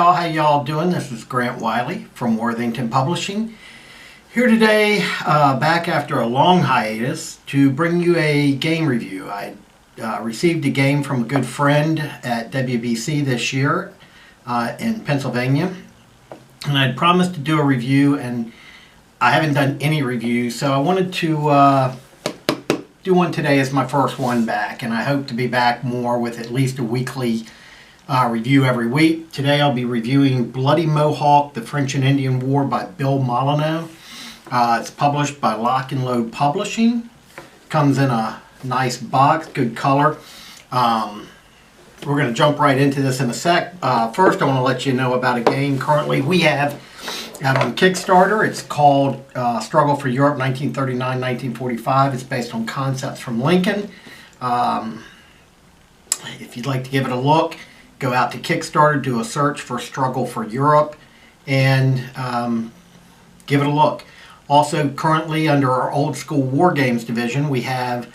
y'all, how y'all doing? This is Grant Wiley from Worthington Publishing. Here today, back after a long hiatus, to bring you a game review. I received a game from a good friend at WBC this year in Pennsylvania. And I'd promised to do a review, and I haven't done any reviews, so I wanted to do one today as my first one back, and I hope to be back more with at least a weekly review every week. Today I'll be reviewing Bloody Mohawk, The French and Indian War by Bill Molyneux. It's published by Lock and Load Publishing. Comes in a nice box, good color. We're going to jump right into this in a sec. First I want to let you know about a game currently we have out on Kickstarter. It's called Struggle for Europe 1939-1945. It's based on concepts from Lincoln. If you'd like to give it a look, go out to Kickstarter, do a search for Struggle for Europe, and give it a look. Also, currently under our Old School War Games division, we have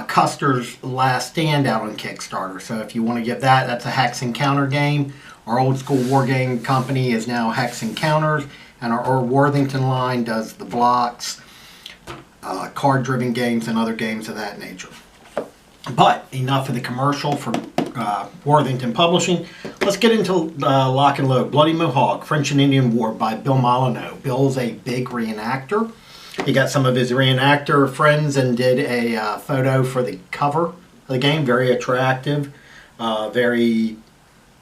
Custer's Last Stand out on Kickstarter. So if you want to give that, that's a Hex and Counter game. Our Old School War Game company is now Hex and Counters, and our Worthington line does the blocks, card-driven games, and other games of that nature. But enough of the commercial for Worthington Publishing. Let's get into Lock and Load. Bloody Mohawk, French and Indian War by Bill Molyneux. Bill's a big reenactor. He got some of his reenactor friends and did a photo for the cover of the game. Very attractive.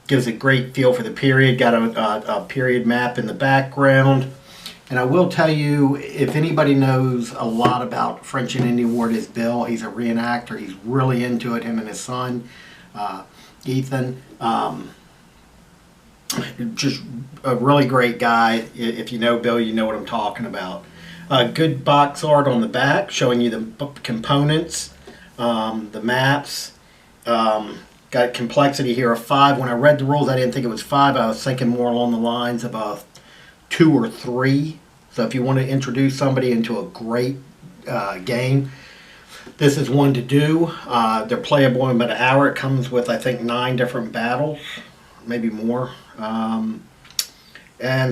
Gives a great feel for the period. Got a period map in the background. And I will tell you, if anybody knows a lot about French and Indian War, it is Bill. He's a reenactor. He's really into it, him and his son, Ethan. Just a really great guy. If you know Bill, you know what I'm talking about. Good box art on the back, showing you the components, the maps. Got complexity here of 5. When I read the rules, I didn't think it was 5. I was thinking more along the lines of a 2 or 3. So if you want to introduce somebody into a great game, this is one to do. They're playable in about an hour. It comes with, I think, 9 different battles, maybe more. And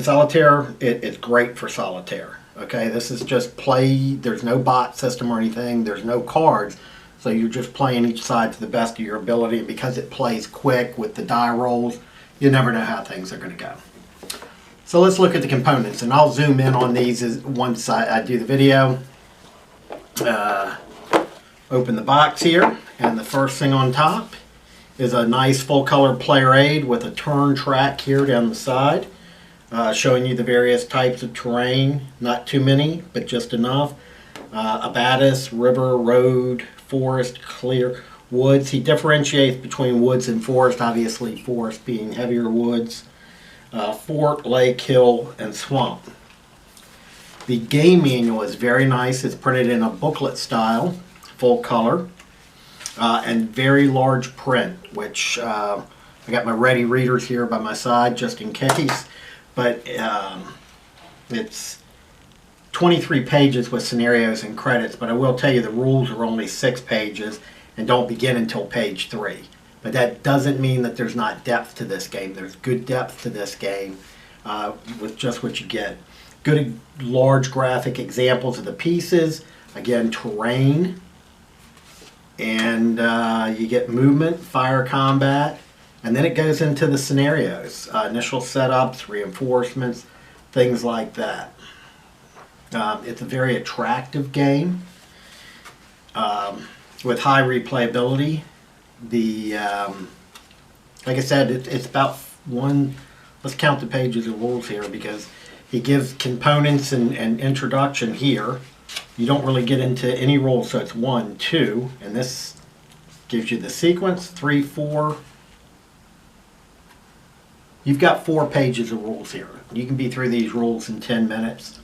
solitaire, it's great for solitaire. Okay, this is just play. There's no bot system or anything. There's no cards. So you're just playing each side to the best of your ability. And because it plays quick with the die rolls, you never know how things are going to go. So let's look at the components, and I'll zoom in on these once I do the video. Open the box here, and the first thing on top is a nice full color player aid with a turn track here down the side, showing you the various types of terrain. Not too many, but just enough. Abatis, river, road, forest, clear, woods. He differentiates between woods and forest, obviously forest being heavier woods. Fort, lake, hill, and swamp. The game manual is very nice. It's printed in a booklet style, full color, and very large print, which I got my ready readers here by my side just in case. But it's 23 pages with scenarios and credits, but I will tell you the rules are only 6 pages and don't begin until page 3. But that doesn't mean that there's not depth to this game. There's good depth to this game with just what you get. Good large graphic examples of the pieces. Again, terrain. And you get movement, fire combat. And then it goes into the scenarios. Initial setups, reinforcements, things like that. It's a very attractive game with high replayability. Like I said, it's about let's count the pages of rules here, because he gives components and introduction here. You don't really get into any rules, so it's 1, 2, and this gives you the sequence, 3, 4. You've got 4 pages of rules here. You can be through these rules in 10 minutes.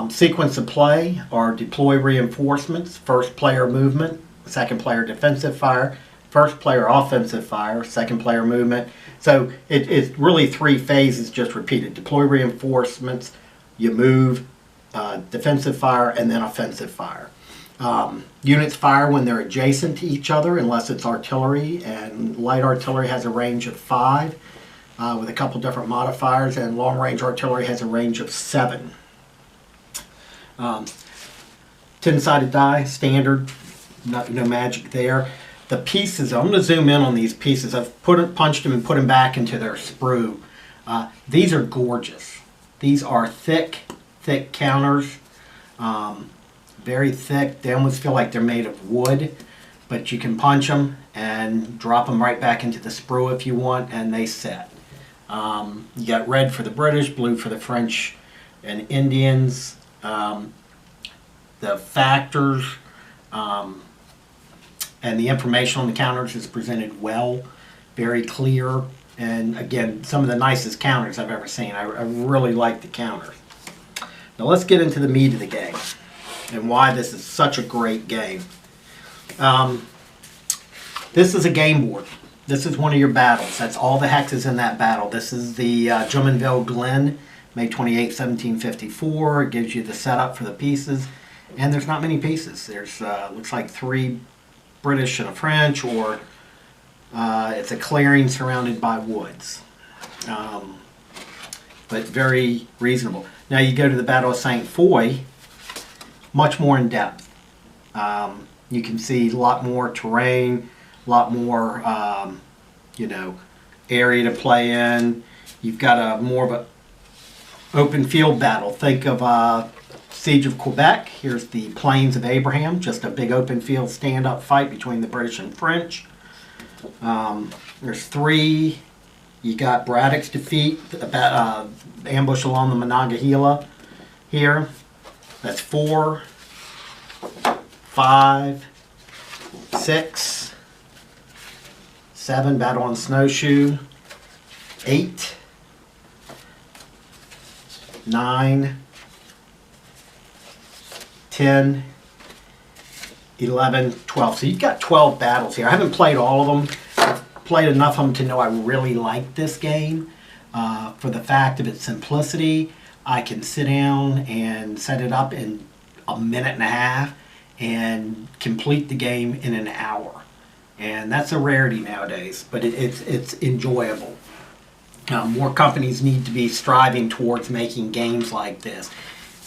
Sequence of play are deploy reinforcements, first player movement, second player defensive fire, first player offensive fire, second player movement. So it's really 3 phases just repeated. Deploy reinforcements, you move, defensive fire, and then offensive fire. Units fire when they're adjacent to each other unless it's artillery, and light artillery has a range of 5. with a couple different modifiers, and long range artillery has a range of 7. 10-sided die, standard, no magic there. The pieces, I'm going to zoom in on these pieces. I've punched them and put them back into their sprue. These are gorgeous. These are thick counters, very thick. They almost feel like they're made of wood, but you can punch them and drop them right back into the sprue if you want, and they set. You got red for the British, blue for the French and Indians. The factors and the information on the counters is presented well, very clear, and again, some of the nicest counters I've ever seen. I really like the counters. Now let's get into the meat of the game and why this is such a great game. This is a game board. This is one of your battles. That's all the hexes in that battle. This is the Jumonville Glen, May 28, 1754. It gives you the setup for the pieces. And there's not many pieces. There's looks like 3 British and a French, or it's a clearing surrounded by woods. But very reasonable. Now you go to the Battle of St. Foy, much more in depth. You can see a lot more terrain, a lot more area to play in. You've got a more of a open field battle. Think of Siege of Quebec. Here's the Plains of Abraham, just a big open field stand-up fight between the British and French. There's 3. You got Braddock's defeat, ambush along the Monongahela here. That's 4, 5, 6, 7, battle on snowshoe, 8, 9, 10, 11, 12. So you've got 12 battles here. I haven't played all of them. I've played enough of them to know I really like this game for the fact of its simplicity. I can sit down and set it up in a minute and a half and complete the game in an hour. And that's a rarity nowadays, but it's enjoyable. More companies need to be striving towards making games like this.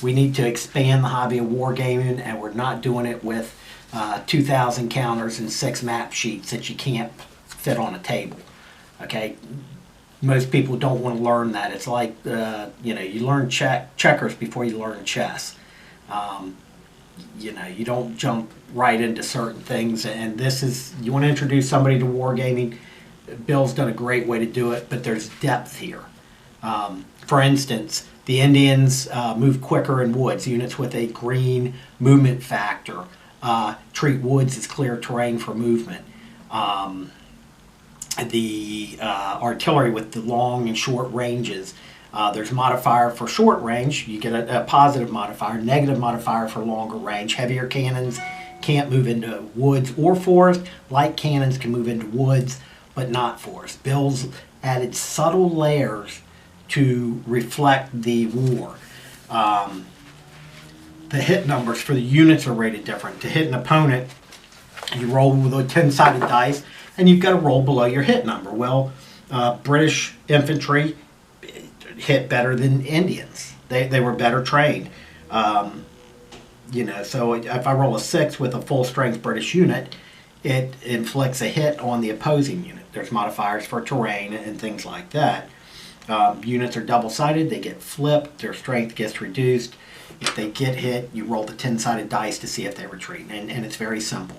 We need to expand the hobby of wargaming, and we're not doing it with 2,000 counters and 6 map sheets that you can't fit on a table. Okay, most people don't want to learn that. It's like you learn checkers before you learn chess. You don't jump right into certain things, and this is, you want to introduce somebody to wargaming. Bill's done a great way to do it, but there's depth here. For instance, the Indians move quicker in woods. Units with a green movement factor treat woods as clear terrain for movement. The artillery with the long and short ranges. There's a modifier for short range. You get a positive modifier, negative modifier for longer range. Heavier cannons can't move into woods or forest. Light cannons can move into woods, but not forest. Bill's added subtle layers to reflect the war. The hit numbers for the units are rated different. To hit an opponent, you roll with a 10-sided dice, and you've got to roll below your hit number. Well, British infantry hit better than Indians. They were better trained. So if I roll a 6 with a full-strength British unit, it inflicts a hit on the opposing unit. There's modifiers for terrain and things like that. Units are double-sided. They get flipped. Their strength gets reduced. If they get hit, you roll the 10-sided dice to see if they retreat, and it's very simple.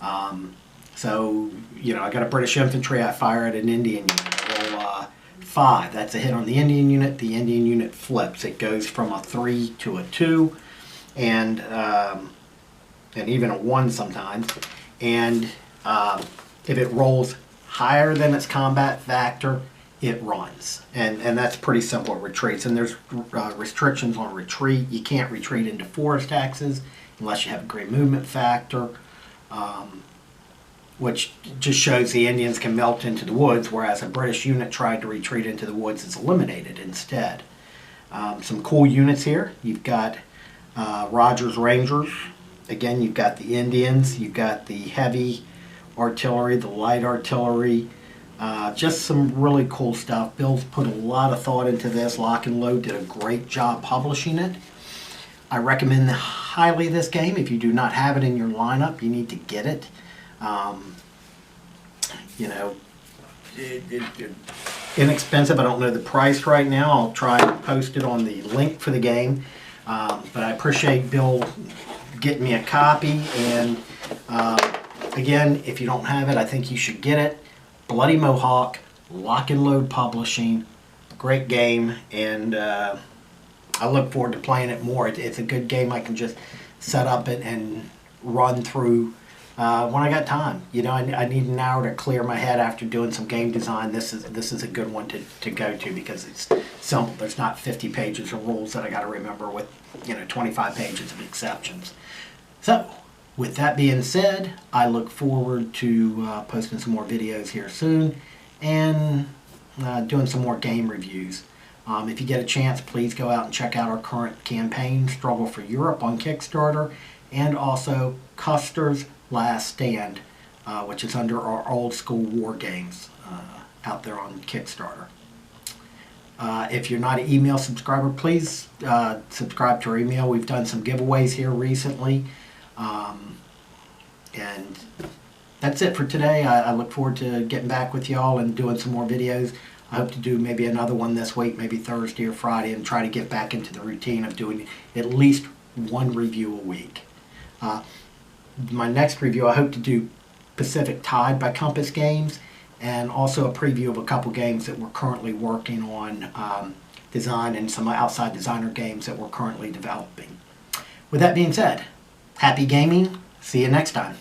I got a British infantry. I fire at an Indian unit. Roll 5. That's a hit on the Indian unit. The Indian unit flips. It goes from a 3 to a 2, and even a 1 sometimes. And if it rolls higher than its combat factor, it runs. And that's pretty simple. It retreats. And there's restrictions on retreat. You can't retreat into forest axes unless you have a great movement factor, which just shows the Indians can melt into the woods, whereas a British unit tried to retreat into the woods is eliminated instead. Some cool units here. You've got Rogers Rangers. Again, you've got the Indians. You've got the heavy artillery, the light artillery. Just some really cool stuff. Bill's put a lot of thought into this. Lock and Load did a great job publishing it. I recommend highly this game. If you do not have it in your lineup, you need to get it. You know, inexpensive. I don't know the price right now. I'll try and post it on the link for the game. But I appreciate Bill getting me a copy. And again, if you don't have it, I think you should get it. Bloody Mohawk, Lock and Load Publishing, great game, and I look forward to playing it more. It's a good game I can just set up and run through when I got time. You know, I need an hour to clear my head after doing some game design. This is a good one to go to because it's simple. There's not 50 pages of rules that I got to remember with, you know, 25 pages of exceptions. So, with that being said, I look forward to posting some more videos here soon and doing some more game reviews. If you get a chance, please go out and check out our current campaign, Struggle for Europe, on Kickstarter, and also Custer's Last Stand, which is under our old school war games out there on Kickstarter. If you're not an email subscriber, please subscribe to our email. We've done some giveaways here recently. And that's it for today. I look forward to getting back with y'all and doing some more videos. I hope to do maybe another one this week, maybe Thursday or Friday, and try to get back into the routine of doing at least one review a week. My next review, I hope to do Pacific Tide by Compass Games, and also a preview of a couple games that we're currently working on, design, and some outside designer games that we're currently developing. With that being said, happy gaming. See you next time.